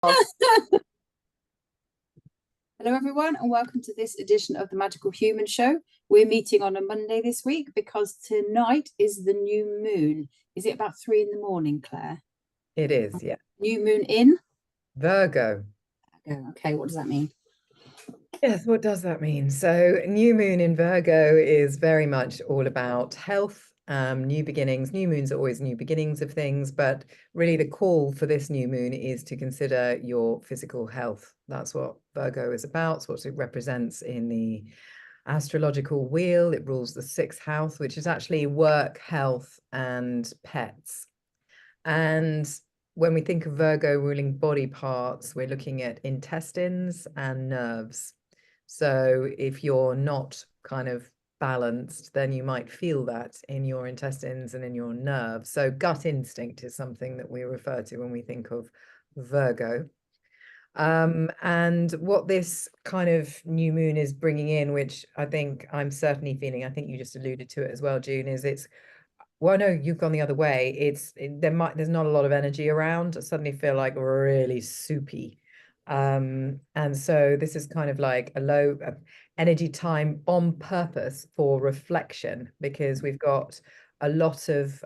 Hello, everyone, and welcome to this edition of the Magical Human Show. We're meeting on a Monday this week because tonight is the new moon. Is it about 3 in the morning, Claire? It is, yeah. New moon in Virgo. Okay, what does that mean? Yes, what does that mean? So, new moon in Virgo is very much all about health, new beginnings. New moons are always new beginnings of things, but really the call for this new moon is to consider your physical health. That's what Virgo is about. It's what it represents in the astrological wheel. It rules the sixth house, which is actually work, health, and pets. And when we think of Virgo ruling body parts, we're looking at intestines and nerves. So if you're not kind of balanced, then you might feel that in your intestines and in your nerves. So gut instinct is something that we refer to when we think of Virgo. And what this kind of new moon is bringing in, which I think I'm certainly feeling, I think you just alluded to it as well, June, is well, no, you've gone the other way. There's not a lot of energy around. I suddenly feel like really soupy. And so this is kind of like a low energy time on purpose for reflection, because we've got a lot of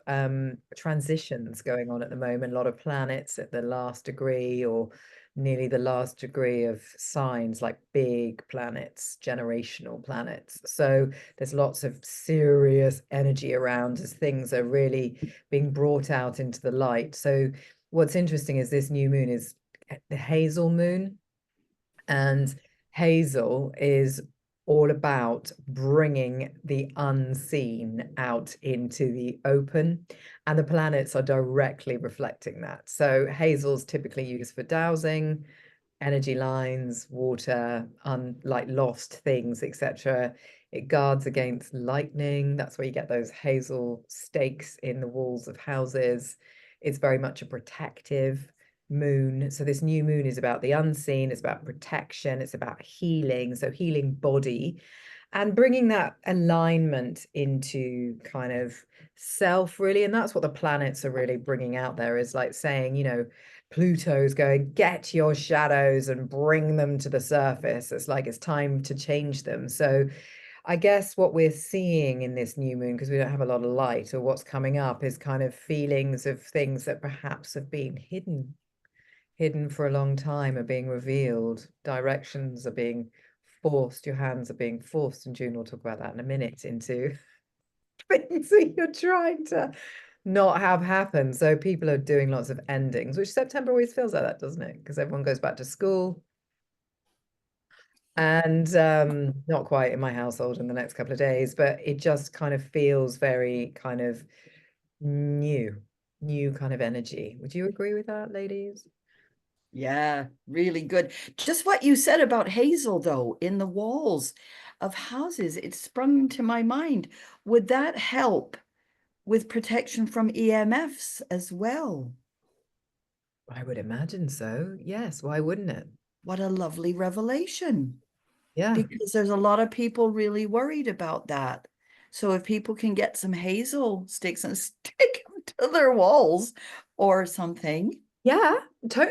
transitions going on at the moment, a lot of planets at the last degree or nearly the last degree of signs, like big planets, generational planets. So there's lots of serious energy around as things are really being brought out into the light. So what's interesting is this new moon is the hazel moon, and hazel is all about bringing the unseen out into the open, and the planets are directly reflecting that. So hazel's typically used for dowsing, energy lines, water, like lost things, etc. It guards against lightning. That's where you get those hazel stakes in the walls of houses. It's very much a protective moon. So this new moon is about the unseen, it's about protection, it's about healing, so healing body and bringing that alignment into kind of self, really. And that's what the planets are really bringing out there, is like saying, you know, Pluto's going, get your shadows and bring them to the surface. It's like it's time to change them. So I guess what we're seeing in this new moon, because we don't have a lot of light, or what's coming up, is kind of feelings of things that perhaps have been hidden for a long time are being revealed. Directions are being forced. Your hands are being forced. And June will talk about that in a minute, into things that you're trying to not have happen. So people are doing lots of endings, which September always feels like that, doesn't it? Because everyone goes back to school. And not quite in my household in the next couple of days, but it just kind of feels very kind of new kind of energy. Would you agree with that, ladies? Yeah, really good. Just what you said about hazel, though, in the walls of houses, it sprung to my mind. Would that help with protection from EMFs as well? I would imagine so. Yes, why wouldn't it? What a lovely revelation. Yeah. Because there's a lot of people really worried about that. So if people can get some hazel sticks and stick them to their walls or something. Yeah,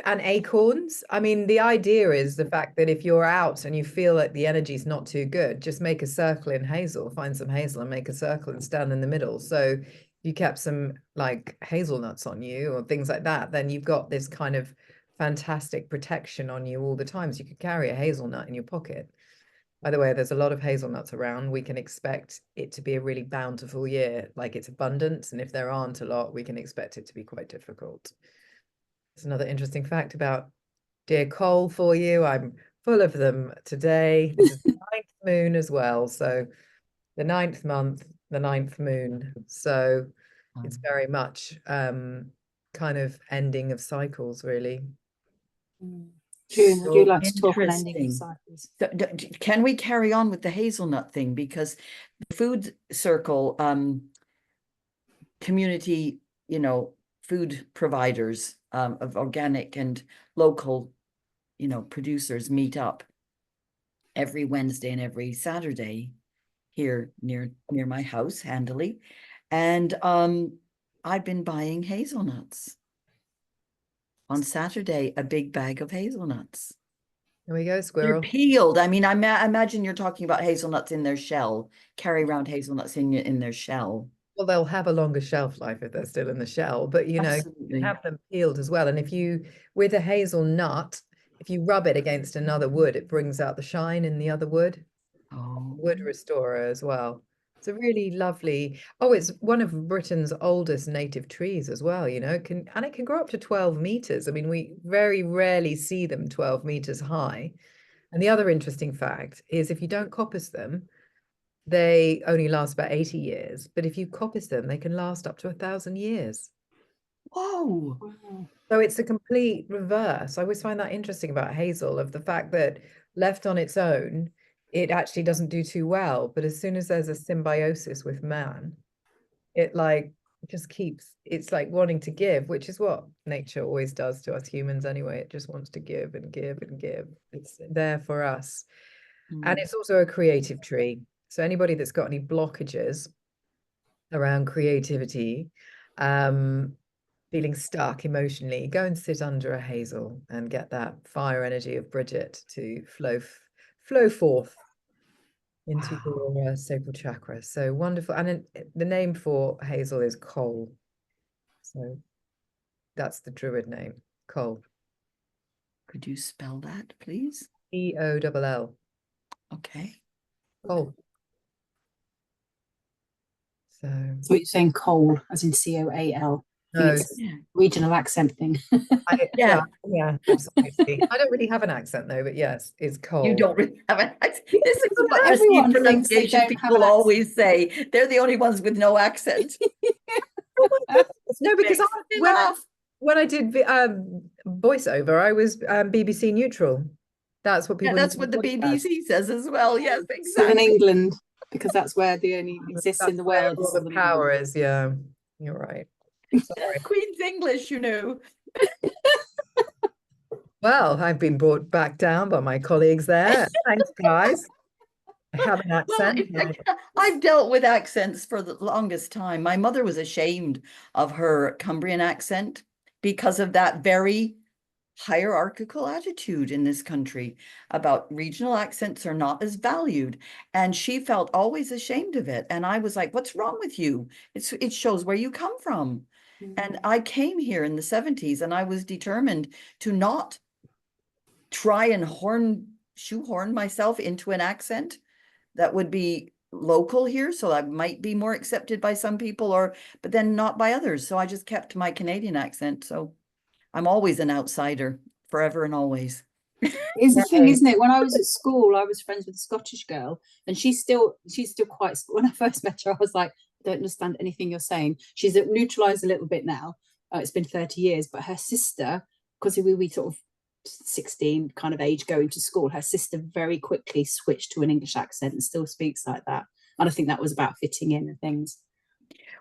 and acorns. I mean, the idea is the fact that if you're out and you feel like the energy's not too good, just make a circle in hazel, find some hazel and make a circle and stand in the middle. So if you kept some like hazelnuts on you or things like that, then you've got this kind of fantastic protection on you all the time. So you could carry a hazelnut in your pocket. By the way, there's a lot of hazelnuts around. We can expect it to be a really bountiful year, like it's abundant. And if there aren't a lot, we can expect it to be quite difficult. It's another interesting fact about dear Cole for you. I'm full of them today. This is the ninth moon as well. So the ninth month, the ninth moon. So it's very much kind of ending of cycles, really. June, would you like to talk on Interesting. ending of cycles? Can we carry on with the hazelnut thing? Because the food circle community, you know, food providers of organic and local, you know, producers meet up every Wednesday and every Saturday here near my house, handily. And I've been buying hazelnuts on Saturday a big bag of hazelnuts. There we go, They're squirrel. peeled. I mean, I imagine you're talking about hazelnuts in their shell. Carry around hazelnuts in their shell. Well, they'll have a longer shelf life if they're still in the shell, but you know, you Absolutely. can have them peeled as well. And if you, with a hazelnut, if you rub it against another wood, it brings out the shine in the other wood. Oh, Wood restorer as well. It's a really lovely, oh, it's one of Britain's oldest native trees as well, you know, it can grow up to 12 meters. I mean, we very rarely see them 12 meters high. And the other interesting fact is if you don't coppice them, they only last about 80 years. But if you coppice them, they can last up to 1,000 years. whoa. Wow. So it's a complete reverse. I always find that interesting about hazel, of the fact that left on its own, it actually doesn't do too well. But as soon as there's a symbiosis with man, it like just keeps, it's like wanting to give, which is what nature always does to us humans anyway. It just wants to give and give and give. It's there for us. And it's also a creative tree. So anybody that's got any blockages around creativity, feeling stuck emotionally, go and sit under a hazel and get that fire energy of Bridget to flow forth into your sacral chakra. So wonderful. And the name for hazel is Cole. So that's the druid name, Cole. Could you spell that, please? Eoll. Okay. Cole. So So you're saying coal, as in COAL. I think no, it's a Yeah. regional accent thing. Yeah. yeah, absolutely. I don't really have an accent though, but yes, it's Cole. You don't really have an accent. This is what Everyone SC thinks they pronunciation don't have people an accent. always say. They're the only ones with no accent. No, because Makes me laugh. when I did voiceover, I was BBC neutral. That's what Yeah, people that's use what the in podcasts. BBC says as well. Yes, Live in exactly. England, because that's where the only exists in That's the where world. all is the Southern power England. is. Yeah, you're right. Sorry. Queen's English, you know. Well, I've been brought back down by my colleagues there. Thanks, guys. I have an Well, accent. it's like, I've dealt with accents for the longest time. My mother was ashamed of her Cumbrian accent because of that very hierarchical attitude in this country about regional accents are not as valued. And she felt always ashamed of it. And I was like, what's wrong with you? It shows where you come from. And I came here in the 70s and I was determined to not try and shoehorn myself into an accent that would be local here. So I might be more accepted by some people but then not by others. So I just kept my Canadian accent. So I'm always an outsider, forever and always. It's the thing, isn't it? When I was at school, I was friends with a Scottish girl, and she's still quite. When I first met her, I was like, I don't understand anything you're saying. She's neutralized a little bit now. It's been 30 years, but her sister, because we sort of 16 kind of age going to school, her sister very quickly switched to an English accent and still speaks like that. And I think that was about fitting in and things.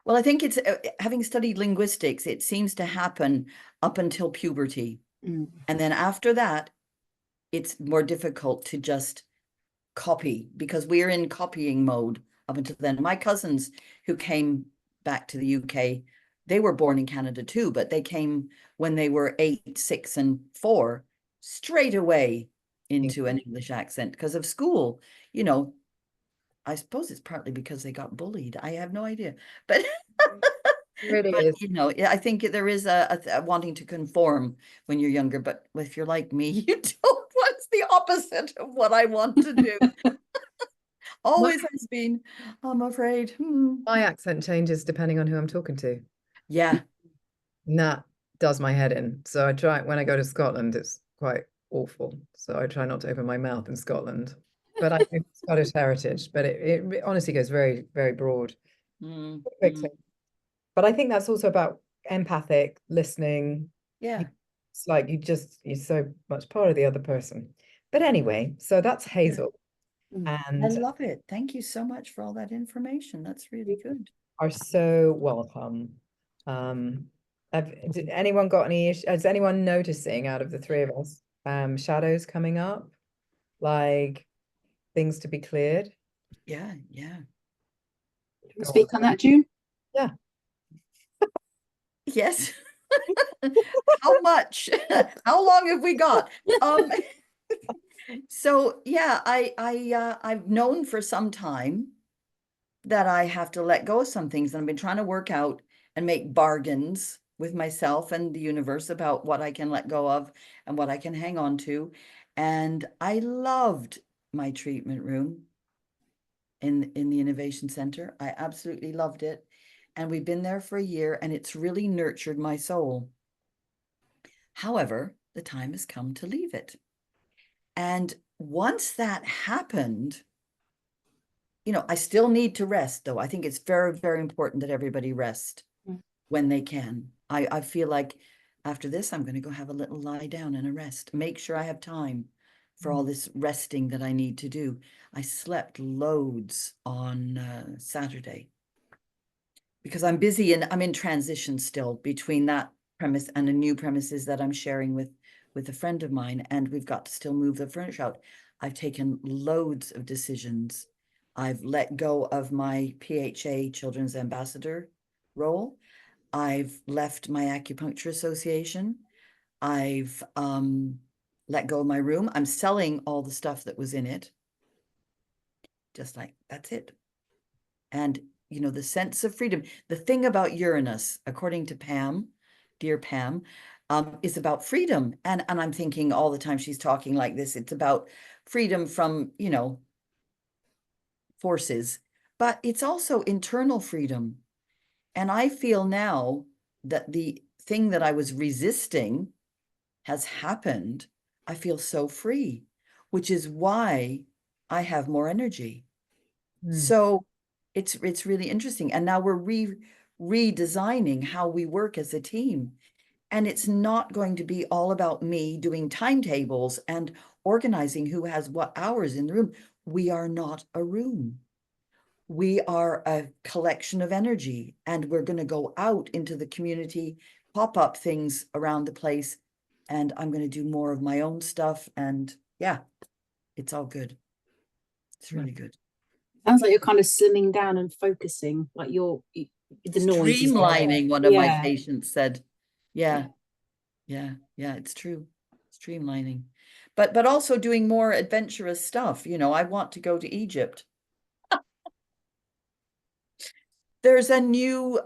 Well, I think it's having studied linguistics, it seems to happen up until puberty. And then after that, it's more difficult to just copy because we're in copying mode up until then. My cousins who came back to the UK, they were born in Canada too, but they came when they were 8, 6, and 4 straight away into an English accent because of school. You know, I suppose it's partly because they got bullied. I have no idea, but Really but is. you know, I think there is a wanting to conform when you're younger. But if you're like me, you don't. What's the opposite of what I want to do? Always has been, I'm afraid. My accent changes depending on who I'm talking to. Yeah. And that does my head in. So I try, when I go to Scotland, it's quite awful. So I try not to open my mouth in Scotland. But I have Scottish heritage, but it honestly goes very, very broad. But I think that's also about empathic listening. Yeah. It's like you're so much part of the other person. But anyway, so that's Hazel. I And love it. Thank you so much for all that information. That's really good. are so welcome. Did anyone got any is anyone noticing out of the three of us shadows coming up, like things to be cleared? Yeah. Speak on that, June? Yeah. Yes. How much? How long have we got? So yeah, I've known for some time that I have to let go of some things, and I've been trying to work out and make bargains with myself and the universe about what I can let go of and what I can hang on to. And I loved my treatment room in the Innovation Center. I absolutely loved it. And we've been there for a year, and it's really nurtured my soul. However, the time has come to leave it. And once that happened, you know, I still need to rest, though. I think it's very, very important that everybody rest when they can. I feel like after this, I'm going to go have a little lie down and a rest. Make sure I have time for all this resting that I need to do. I slept loads on Saturday because I'm busy and I'm in transition still between that premise and a new premises that I'm sharing with a friend of mine, and we've got to still move the furniture out. I've taken loads of decisions. I've let go of my PHA Children's Ambassador role. I've left my acupuncture association. I've let go of my room. I'm selling all the stuff that was in it. Just like, that's it. And, you know, the sense of freedom. The thing about Uranus, according to Pam, dear Pam, is about freedom. And I'm thinking all the time she's talking like this, it's about freedom from, you know, forces, but it's also internal freedom. And I feel now that the thing that I was resisting has happened. I feel so free, which is why I have more energy. So it's really interesting. And now we're redesigning how we work as a team. And it's not going to be all about me doing timetables and organizing who has what hours in the room. We are not a room. We are a collection of energy, and we're going to go out into the community, pop up things around the place, and I'm going to do more of my own stuff. And yeah, it's all good. It's really good. Sounds like you're kind of slimming down and focusing, like the noise is Streamlining, one of my patients said. Yeah, it's true. Streamlining. But also doing more adventurous stuff. You know, I want to go to Egypt. There's a new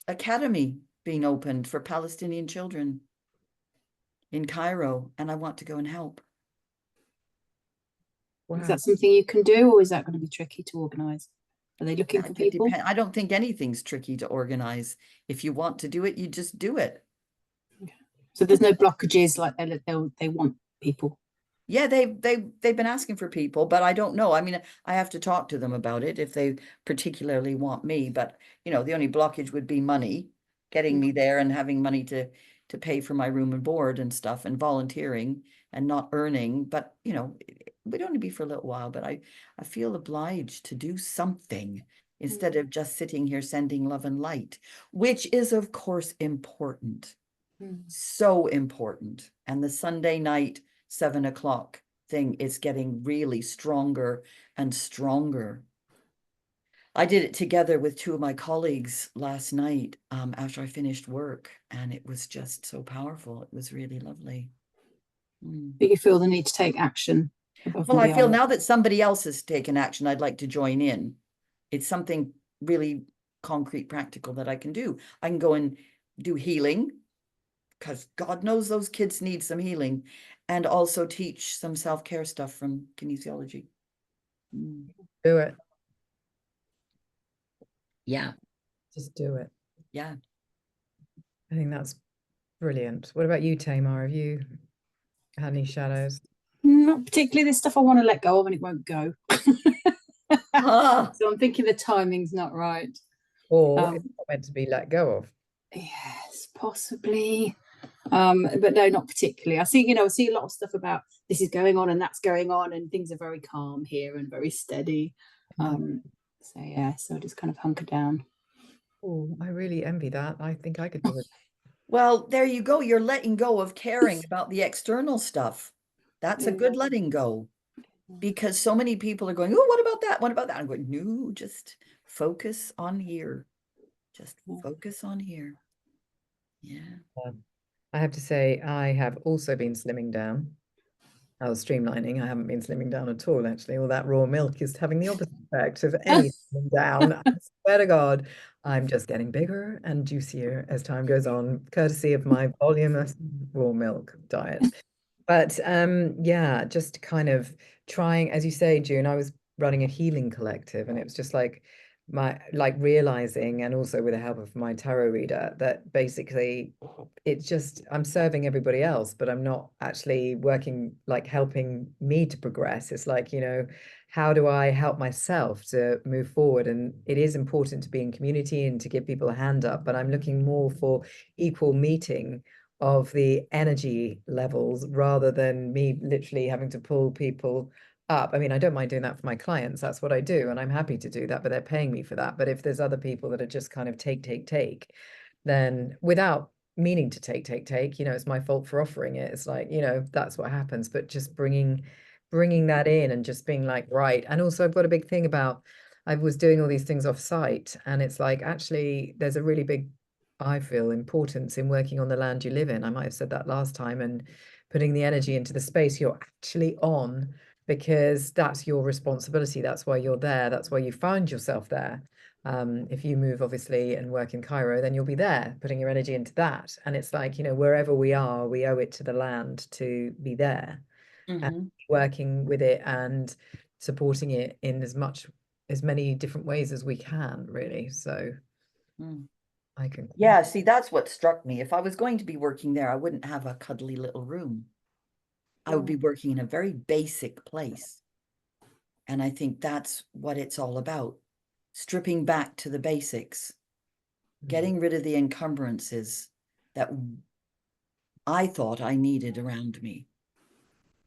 academy being opened for Palestinian children in Cairo, and I want to go and help. Wow. Is that something you can do, or is that going to be tricky to organize? Are they looking for people? I don't think anything's tricky to organize. If you want to do it, you just do it. Okay. So there's no blockages, like they want people. Yeah, they've been asking for people, but I don't know. I mean, I have to talk to them about it if they particularly want me. But you know, the only blockage would be money, getting me there and having money to pay for my room and board and stuff, and volunteering and not earning. But you know, it would only be for a little while. But I feel obliged to do something instead of just sitting here sending love and light, which is of course important, so important. And the Sunday night 7 o'clock thing is getting really stronger and stronger. I did it together with two of my colleagues last night after I finished work, and it was just so powerful. It was really lovely. But you feel the need to take action? Well, I feel now that somebody else has taken action, I'd like to join in. It's something really concrete, practical that I can do. I can go and do healing, because God knows those kids need some healing, and also teach some self-care stuff from kinesiology. Do it. Yeah. Just do it. Yeah. I think that's brilliant. What about you, Tamar? Have you had any shadows? Not particularly. This stuff I want to let go of, and it won't go. So I'm thinking the timing's not right. Or it's not meant to be let go of. Yes, possibly. But no, not particularly. I see a lot of stuff about this is going on and that's going on, and things are very calm here and very steady. So I just kind of hunker down. Oh, I really envy that. I think I could do it. Well, there you go. You're letting go of caring about the external stuff. That's a good letting go, because so many people are going, oh, what about that? What about that? I'm going, no, just focus on here. Just focus on here. Yeah. I have to say, I have also been slimming down. I was streamlining. I haven't been slimming down at all, actually. All that raw milk is having the opposite effect of any slimming down. I swear to God, I'm just getting bigger and juicier as time goes on, courtesy of my voluminous raw milk diet. But yeah, just kind of trying, as you say, June, I was running a healing collective, and it was just like realizing, and also with the help of my tarot reader, that basically it's just I'm serving everybody else, but I'm not actually working, like helping me to progress. It's like, how do I help myself to move forward? And it is important to be in community and to give people a hand up, but I'm looking more for equal meeting of the energy levels rather than me literally having to pull people up. I mean, I don't mind doing that for my clients. That's what I do, and I'm happy to do that, but they're paying me for that. But if there's other people that are just kind of take, then without meaning to take, it's my fault for offering it. It's like, that's what happens. But just bringing that in and just being like, right. And also I've got a big thing about, I was doing all these things off site, and it's like, actually, there's a really big, I feel, importance in working on the land you live in. I might have said that last time, and putting the energy into the space you're actually on, because that's your responsibility. That's why you're there. That's why you find yourself there. If you move, obviously, and work in Cairo, then you'll be there, putting your energy into that. And it's like, wherever we are, we owe it to the land to be there, and working with it and supporting it in as many different ways as we can, really. So I can. Yeah, see, that's what struck me. If I was going to be working there, I wouldn't have a cuddly little room. I would be working in a very basic place. And I think that's what it's all about. Stripping back to the basics, getting rid of the encumbrances that I thought I needed around me.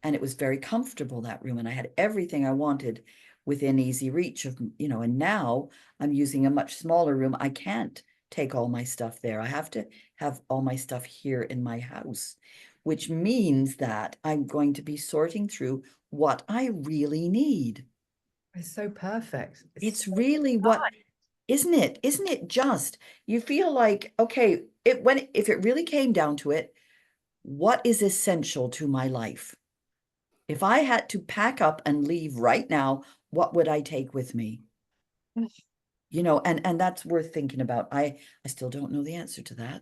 And it was very comfortable, that room. And I had everything I wanted within easy reach of, and now I'm using a much smaller room. I can't take all my stuff there. I have to have all my stuff here in my house, which means that I'm going to be sorting through what I really need. It's so perfect. It's really what, isn't it? Isn't it just, you feel like, okay, if it really came down to it, what is essential to my life? If I had to pack up and leave right now, what would I take with me? And that's worth thinking about. I still don't know the answer to that.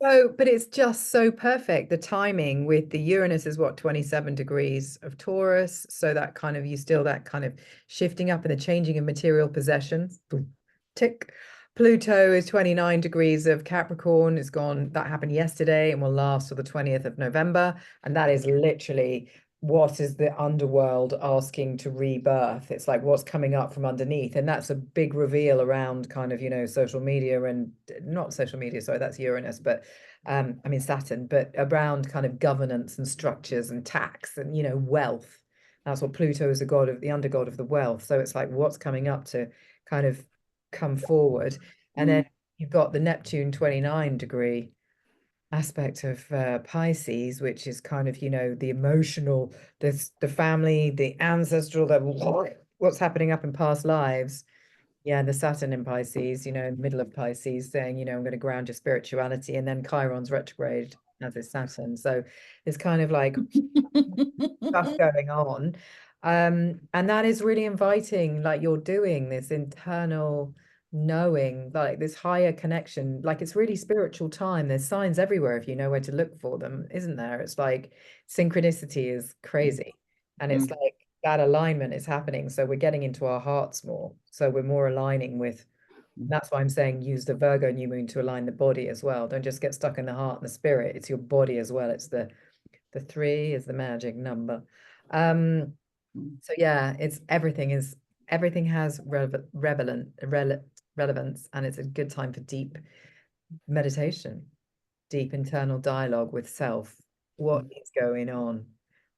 But it's just so perfect. The timing with the Uranus is what, 27 degrees of Taurus. So that kind of, that kind of shifting up and the changing of material possessions. Boom, tick. Pluto is 29 degrees of Capricorn. It's gone. That happened yesterday and will last till the 20th of November. And that is literally what is the underworld asking to rebirth. It's like what's coming up from underneath, and that's a big reveal around kind of social media, and not social media, sorry, that's Uranus, but I mean Saturn, but around kind of governance and structures and tax and wealth. That's what Pluto is, the god of the undergod of the wealth. So it's like what's coming up to kind of come forward. And then you've got the Neptune 29 degree aspect of Pisces, which is kind of the emotional, the family, the ancestral, what's happening up in past lives. Yeah, the Saturn in Pisces, in the middle of Pisces, saying I'm going to ground your spirituality. And then Chiron's retrograde as is Saturn, so it's kind of like stuff going on. And that is really inviting, like you're doing this internal knowing, like this higher connection, like it's really spiritual time. There's signs everywhere if you know where to look for them, isn't there? It's like synchronicity is crazy, and it's like that alignment is happening, so we're getting into our hearts more, so we're more aligning with. That's why I'm saying use the Virgo new moon to align the body as well. Don't just get stuck in the heart and the spirit. It's your body as well. It's the 3 is the magic number. So yeah, everything has relevance, and it's a good time for deep meditation, deep internal dialogue with self. What is going on?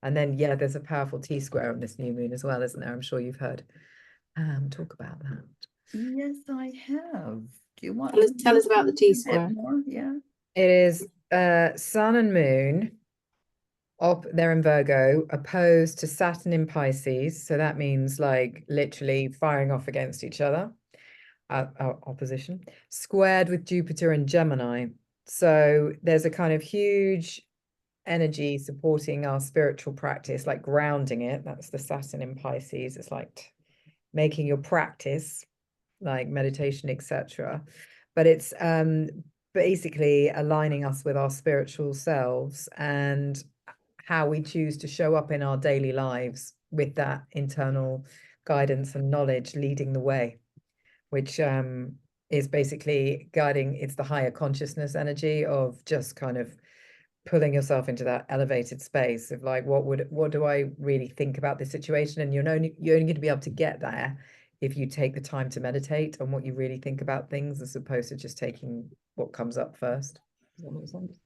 And then yeah, there's a powerful T-square on this new moon as well, isn't there? I'm sure you've heard talk about that. Yes, I have. Do you want tell us about the T-square more? Yeah. It is Sun and Moon they're in Virgo, opposed to Saturn in Pisces. So that means like literally firing off against each other. opposition, squared with Jupiter and Gemini. So there's a kind of huge energy supporting our spiritual practice, like grounding it. That's the Saturn in Pisces. It's like making your practice, like meditation, etc. But it's basically aligning us with our spiritual selves and how we choose to show up in our daily lives with that internal guidance and knowledge leading the way, which is basically guiding. It's the higher consciousness energy of just kind of pulling yourself into that elevated space of like, what do I really think about this situation? And you're only going to be able to get there if you take the time to meditate on what you really think about things, as opposed to just taking what comes up first. Does that make sense?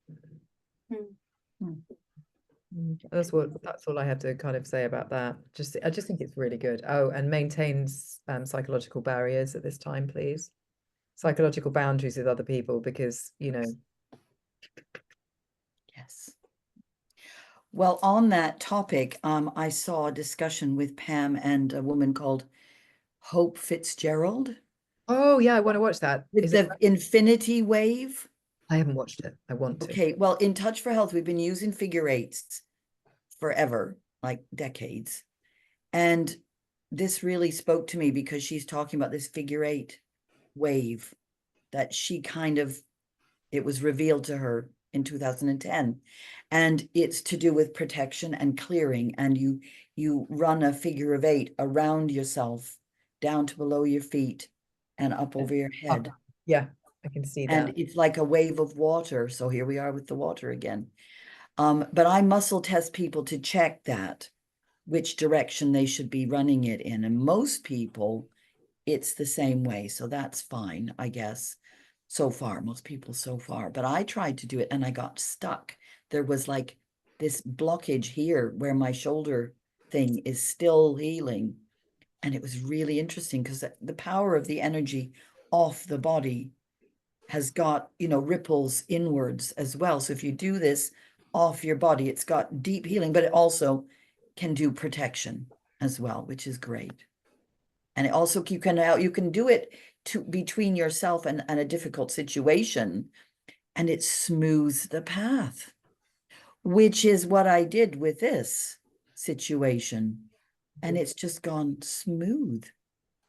That's all I have to kind of say about that. I just think it's really good. Oh, and maintains psychological barriers at this time, please. Psychological boundaries with other people, because Yes. Well, on that topic, I saw a discussion with Pam and a woman called Hope Fitzgerald. Oh yeah, I want to watch that. With the infinity wave. I haven't watched it. I want to. Okay, well, in Touch for Health, we've been using figure eights forever, like decades. And this really spoke to me because she's talking about this figure eight wave that she it was revealed to her in 2010. And it's to do with protection and clearing. And you run a figure of eight around yourself, down to below your feet and up over your head. Yeah, I can see that. And it's like a wave of water. So here we are with the water again. But I muscle test people to check which direction they should be running it in. And most people, it's the same way. So that's fine, I guess. So far, most people so far. But I tried to do it and I got stuck. There was like this blockage here where my shoulder thing is still healing. And it was really interesting because the power of the energy off the body has got, ripples inwards as well. So if you do this off your body, it's got deep healing, but it also can do protection as well, which is great. And it also, you can do it between yourself and a difficult situation, and it smooths the path, which is what I did with this situation. And it's just gone smooth.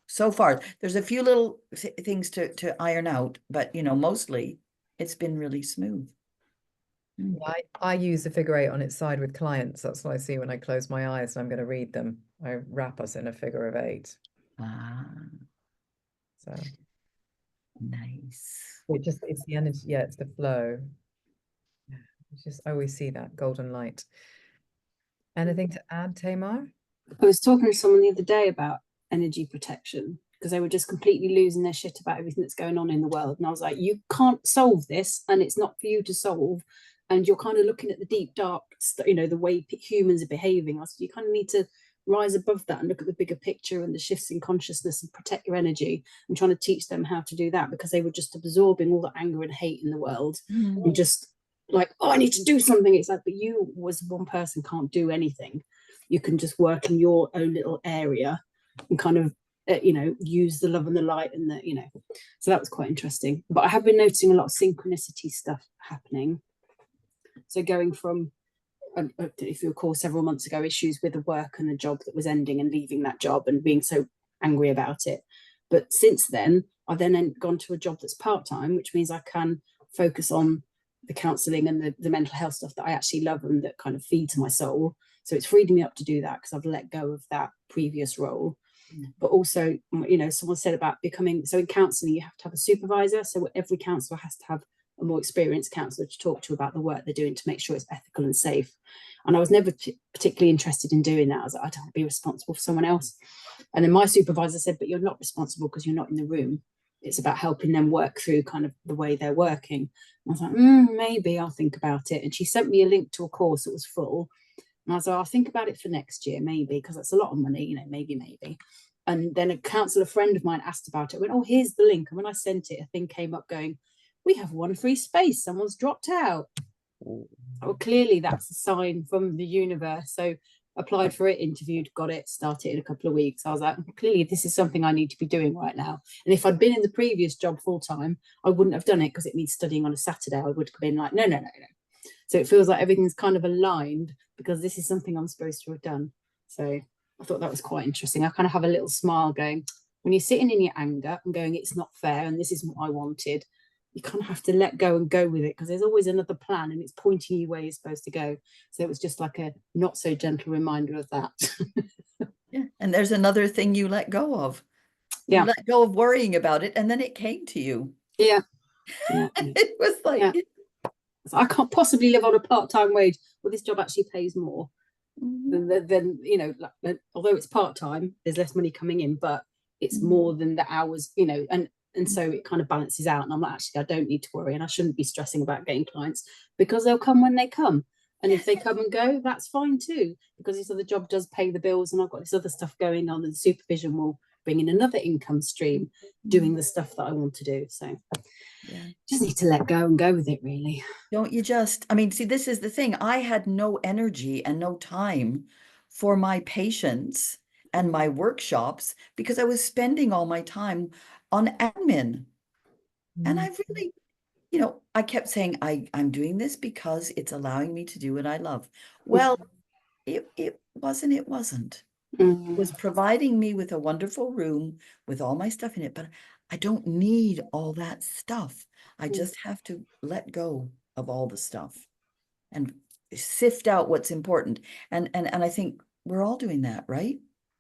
So far, there's a few little things to iron out, but mostly it's been really smooth. I use the figure eight on its side with clients. That's what I see when I close my eyes and I'm going to read them. I wrap us in a figure of eight. So nice. It's the energy. Yeah, it's the flow. I always see that golden light. Anything to add, Tamar? I was talking to someone the other day about energy protection because they were just completely losing their shit about everything that's going on in the world. And I was like, you can't solve this, and it's not for you to solve. And you're kind of looking at the deep, dark, the way humans are behaving. I said, you kind of need to rise above that and look at the bigger picture and the shifts in consciousness and protect your energy. And trying to teach them how to do that, because they were just absorbing all the anger and hate in the world and just like, oh, I need to do something. It's like, but you as one person can't do anything. You can just work in your own little area and kind of use the love and the light and so that was quite interesting. But I have been noticing a lot of synchronicity stuff happening. So going from, if you recall, several months ago, issues with a work and a job that was ending and leaving that job and being so angry about it. But since then, I've then gone to a job that's part-time, which means I can focus on the counselling and the mental health stuff that I actually love and that kind of feeds my soul. So it's freed me up to do that because I've let go of that previous role. But also, someone said about becoming, so in counselling, you have to have a supervisor. So every counsellor has to have a more experienced counsellor to talk to about the work they're doing to make sure it's ethical and safe. And I was never particularly interested in doing that. I was like, I don't want to be responsible for someone else. And then my supervisor said, but you're not responsible because you're not in the room. It's about helping them work through kind of the way they're working. And I was like, maybe I'll think about it. And she sent me a link to a course that was full. And I was like, I'll think about it for next year, maybe, because that's a lot of money, maybe. And then a counsellor friend of mine asked about it. I went, oh, here's the link. And when I sent it, a thing came up going, we have one free space. Someone's dropped out. Well, clearly that's a sign from the universe. So applied for it, interviewed, got it, started in a couple of weeks. I was like, clearly this is something I need to be doing right now. And if I'd been in the previous job full time, I wouldn't have done it because it means studying on a Saturday. I would have been like, no, no, no, no. So it feels like everything's kind of aligned because this is something I'm supposed to have done. So I thought that was quite interesting. I kind of have a little smile going, when you're sitting in your anger and going, it's not fair and this isn't what I wanted, you kind of have to let go and go with it because there's always another plan and it's pointing you where you're supposed to go. So it was just like a not so gentle reminder of that. Yeah. And there's another thing you let go of. Yeah. You let go of worrying about it, and then it came to you. Yeah. Yeah. It was like, yeah. So I can't possibly live on a part-time wage. Well, this job actually pays more than you know, like, although it's part-time, there's less money coming in, but it's more than the hours, you know, and so it kind of balances out. And I'm like, actually, I don't need to worry, and I shouldn't be stressing about getting clients because they'll come when they come. And if they come and go, that's fine too, because this other job does pay the bills, and I've got this other stuff going on, and the supervision will bring in another income stream doing the stuff that I want to do. So yeah, just need to let go and go with it, really. don't you just, I mean, see, this is the thing. I had no energy and no time for my patients and my workshops because I was spending all my time on admin. And I really, you know, I kept saying, I'm doing this because it's allowing me to do what I love. Well, it wasn't. It was providing me with a wonderful room with all my stuff in it, but I don't need all that stuff. I just have to let go of all the stuff and sift out what's important. And I think we're all doing that, right?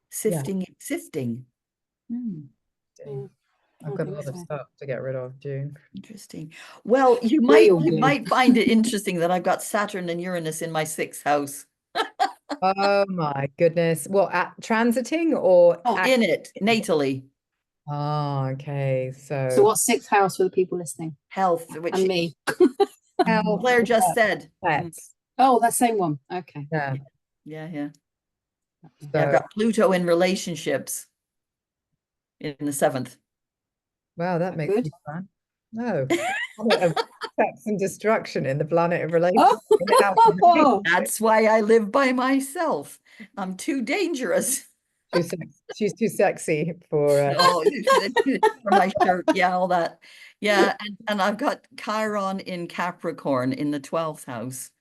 Sifting. I've got a lot of stuff to get rid of, June. Interesting. Well, you might find it interesting that I've got Saturn and Uranus in my 6th house. Oh my goodness. Well, at transiting or in it, natally. Oh, okay. So what's 6th house for the people listening? Health, which and me. Claire just said. Pets. Oh, that same one. Okay. Yeah. Yeah. So, I've got Pluto in relationships in the 7th. wow, that makes me fun. No. Sex and destruction in the planet of relations. That's why I live by myself. I'm too dangerous. She's too sexy for for my shirt. Yeah, all that. Yeah, and I've got Chiron in Capricorn in the 12th house,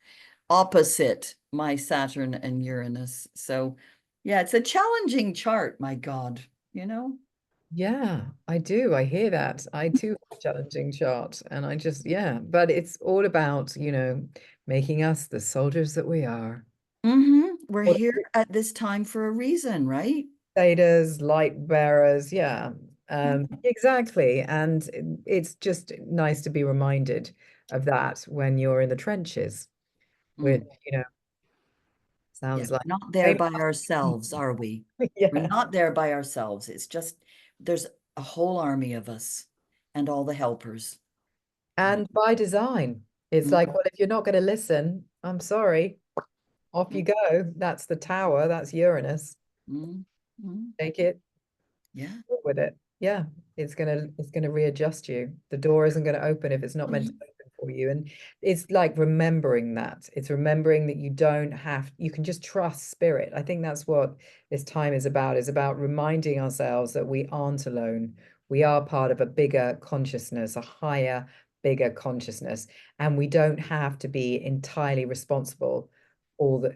opposite my Saturn and Uranus. So yeah, it's a challenging chart, my God, you know? Yeah, I do. I hear that. I too have a challenging chart. And I just, yeah, but it's all about, you know, making us the soldiers that we are. We're here at this time for a reason, right? Satyrs, light bearers, yeah. Exactly. And it's just nice to be reminded of that when you're in the trenches, which, you know, sounds like not there by ourselves, are we? Yeah. We're not there by ourselves. It's just there's a whole army of us and all the helpers. And by design. It's like, well, if you're not going to listen, I'm sorry. Off you go. That's the tower. That's Uranus. Take it. Yeah. With it. Yeah. It's gonna readjust you. The door isn't going to open if it's not meant to open for you. And it's like remembering that. It's remembering that you can just trust spirit. I think that's what this time is about reminding ourselves that we aren't alone. We are part of a bigger consciousness, a higher, bigger consciousness, and we don't have to be entirely responsible.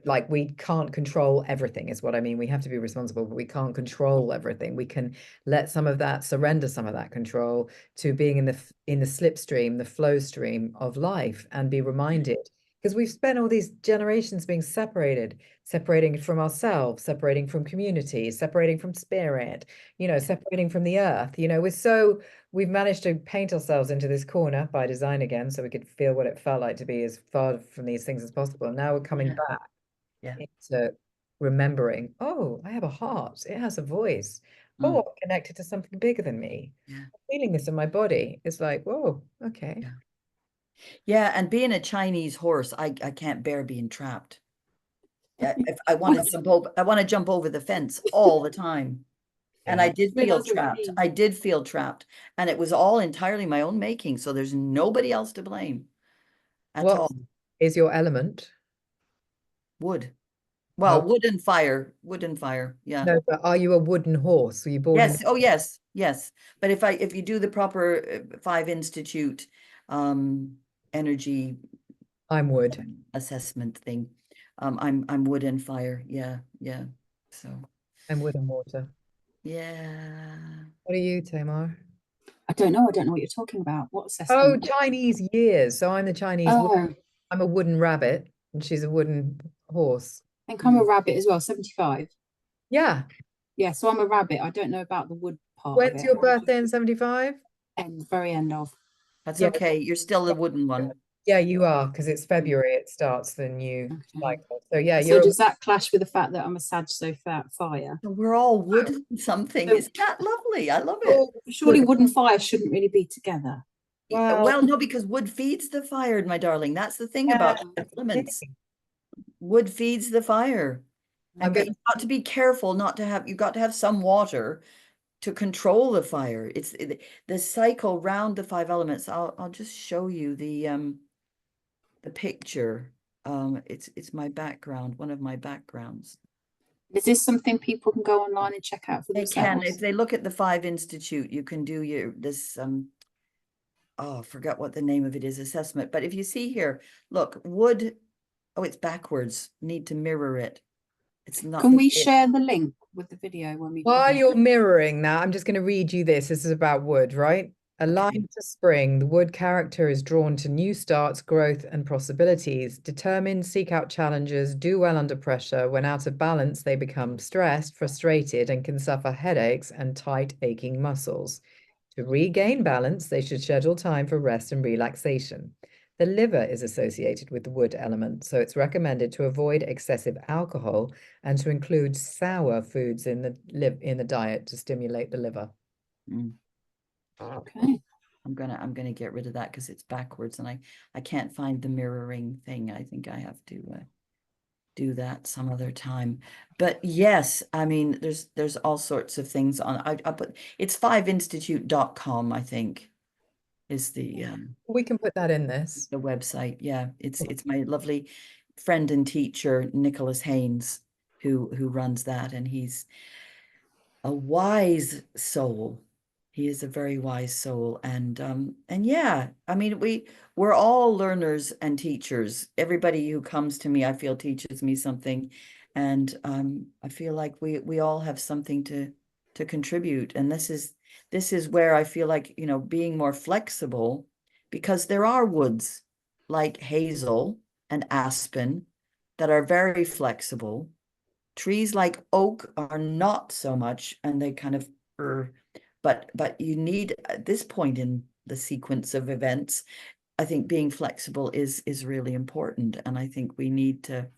Like we can't control everything is what I mean. We have to be responsible, but we can't control everything. We can let surrender some of that control to being in the slipstream, the flow stream of life, and be reminded, because we've spent all these generations being separating from ourselves, separating from community, separating from spirit, you know, separating from the earth. You know, we've managed to paint ourselves into this corner by design again, so we could feel what it felt like to be as far from these things as possible. And now we're coming back into remembering, oh, I have a heart. It has a voice. Oh, I'm connected to something bigger than me. I'm feeling this in my body. It's like, whoa, okay. Yeah, and being a Chinese horse, I can't bear being trapped. If I want to jump over the fence all the time. And I did feel trapped. I did feel trapped. And it was all entirely my own making. So there's nobody else to blame at all. Is your element? Wood. Well, wood and fire. Yeah. No, but are you a wooden horse? Were you born in? Yes. Oh, yes. Yes. But if you do the proper 5 Institute energy I'm wood. assessment thing, I'm wood and fire. Yeah. Yeah. So I'm wood and water. yeah. What are you, Tamar? I don't know. I don't know what you're talking about. What Oh, assessment? Chinese years. So I'm the Chinese. Oh, I I'm a wooden rabbit, and she's a wooden horse. think I'm a rabbit as well, 75. Yeah. Yeah, so I'm a rabbit. I don't know about the wood part of When's it. your birthday in 75? End, very end of. That's Yeah. okay. You're still the wooden one. Yeah, you are, because it's February. It starts the new Okay. cycle. So yeah, So you're. does that clash with the fact that I'm a Sag, so fire? So we're all wood something. So- Isn't that lovely? I love it. Surely wood and fire shouldn't really be together. Well, no, because wood feeds the fire, my darling. That's the thing about elements. Wood feeds the fire. I'm But going. you've got to be careful not to have, you've got to have some water to control the fire. It's the cycle round the 5 elements. I'll just show you the picture. It's my background, one of my backgrounds. Is this something people can go online and check out for They can, themselves? if they look at the 5 Institute, you can do this oh, I forgot what the name of it is, assessment. But if you see here, look, wood, oh, it's backwards. Need to mirror it. It's not. Can we share the link with the video when we While you're mirroring that, I'm just going to read you this. This is about wood, right? Aligned to spring, the wood character is drawn to new starts, growth, and possibilities. Determined, seek out challenges, do well under pressure. When out of balance, they become stressed, frustrated, and can suffer headaches and tight, aching muscles. To regain balance, they should schedule time for rest and relaxation. The liver is associated with the wood element, so it's recommended to avoid excessive alcohol and to include sour foods in the diet to stimulate the liver. Okay. I'm gonna get rid of that because it's backwards and I can't find the mirroring thing. I think I have to do that some other time. But yes, I mean there's all sorts of things on. I put it's 5institute.com, I think, is the We can put that in this. the website. Yeah, it's my lovely friend and teacher Nicholas Haynes who runs that, and he's a wise soul. He is a very wise soul, and yeah, I mean we're all learners and teachers. Everybody who comes to me, I feel, teaches me something, and I feel like we all have something to contribute. And this is where I feel like, you know, being more flexible, because there are woods like hazel and aspen that are very flexible. Trees like oak are not so much, and they kind of but you need, at this point in the sequence of events, I think being flexible is really important. And I think we need to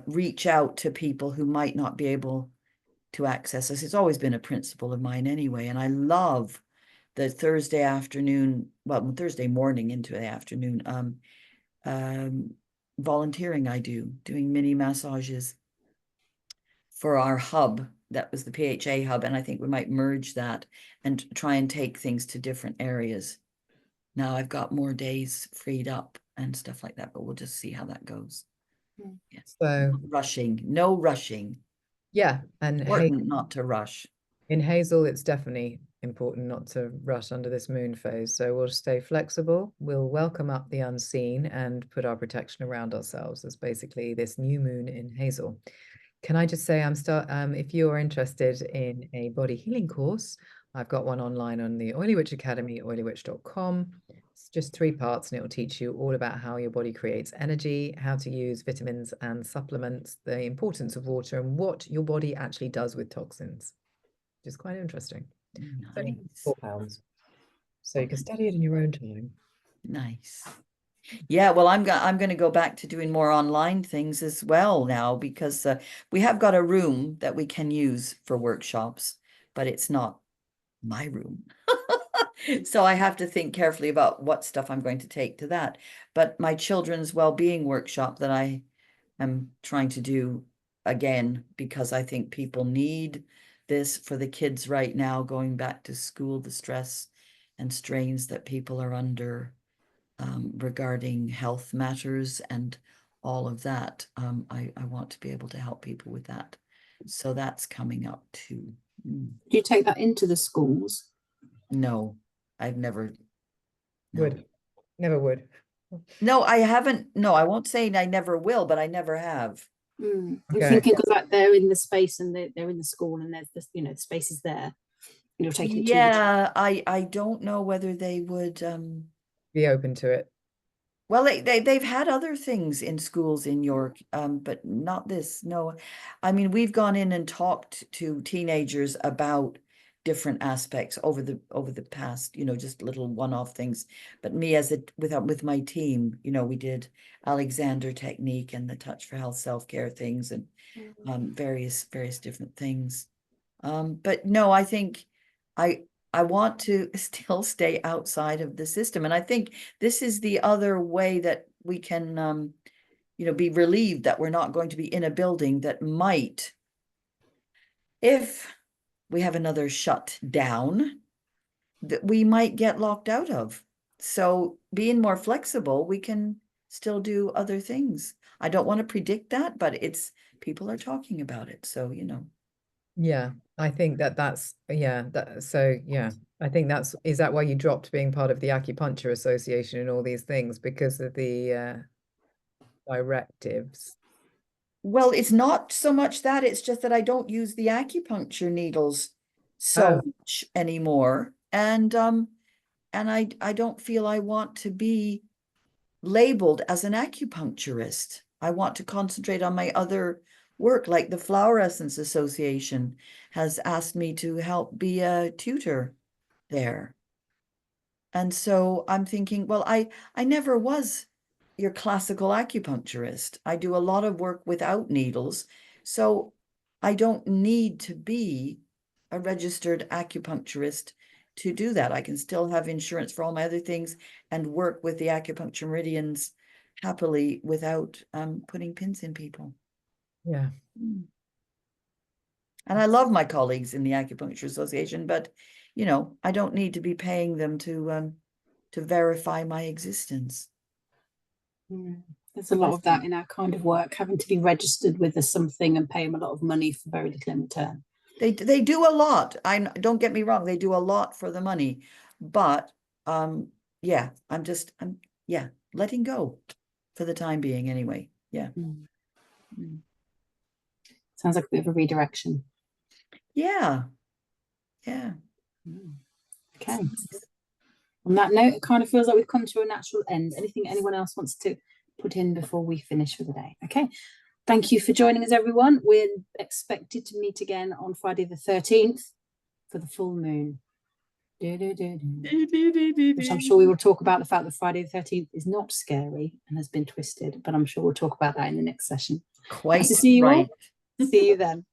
reach out to people who might not be able to access us. It's always been a principle of mine anyway, and I love the Thursday afternoon, well, Thursday morning into the afternoon volunteering I do, doing mini massages for our hub. That was the PHA hub, and I think we might merge that and try and take things to different areas. Now I've got more days freed up and stuff like that, but we'll just see how that goes. Yes. So No rushing. yeah, and Important not to rush. in hazel, it's definitely important not to rush under this moon phase. So we'll stay flexible. We'll welcome up the unseen and put our protection around ourselves. That's basically this new moon in hazel. Can I just say if you're interested in a body healing course, I've got one online on the Oily Witch Academy, oilywitch.com. It's just 3 parts, and it will teach you all about how your body creates energy, how to use vitamins and supplements, the importance of water, and what your body actually does with toxins, which is quite interesting. Nice. It's only £4. So you can study it in your own time. Nice. Yeah, well, I'm going to go back to doing more online things as well now, because we have got a room that we can use for workshops, but it's not my room. So I have to think carefully about what stuff I'm going to take to that. But my children's well-being workshop that I am trying to do again, because I think people need this for the kids right now going back to school, the stress and strains that people are under regarding health matters and all of that. I want to be able to help people with that. So that's coming up too. Do you take that into the schools? No, I've never. No. Would. Never would. No, I haven't. No, I won't say I never will, but I never have. I'm Okay. thinking because like they're in the space and they're in the school and there's this, you know, the space is there. You're taking it to the Yeah, I don't know whether they would Be open to it. well, they've had other things in schools in York, but not this. No, I mean, we've gone in and talked to teenagers about different aspects over the past, you know, just little one-off things. But me as with my team, you know, we did Alexander technique and the Touch for Health self-care things and various different things. But no, I think I want to still stay outside of the system. And I think this is the other way that we can, you know, be relieved that we're not going to be in a building that might, if we have another shutdown, that we might get locked out of. So being more flexible, we can still do other things. I don't want to predict that, but people are talking about it. So, you know. Yeah, I think that's yeah, I think is that why you dropped being part of the Acupuncture Association and all these things, because of the directives? Well, it's not so much that, it's just that I don't use the acupuncture needles so much anymore. And I don't feel I want to be labeled as an acupuncturist. I want to concentrate on my other work, like the Flower Essence Association has asked me to help be a tutor there. And so I'm thinking, well, I never was your classical acupuncturist. I do a lot of work without needles. So I don't need to be a registered acupuncturist to do that. I can still have insurance for all my other things and work with the acupuncture meridians happily without putting pins in people. Yeah. And I love my colleagues in the Acupuncture Association, but you know, I don't need to be paying them to verify my existence. There's a lot of that in our kind of work, having to be registered with something and pay them a lot of money for very little in return. They do a lot. Don't get me wrong, they do a lot for the money, but yeah, I'm letting go for the time being anyway. Yeah. Sounds like a bit of a redirection. Yeah. Yeah. Okay. On that note, it kind of feels like we've come to a natural end. Anything anyone else wants to put in before we finish for the day? Okay. Thank you for joining us, everyone. We're expected to meet again on Friday the 13th for the full moon. Which I'm sure we will talk about the fact that Friday the 13th is not scary and has been twisted, but I'm sure we'll talk about that in the next session. Quite nice to see you right. all. See you then.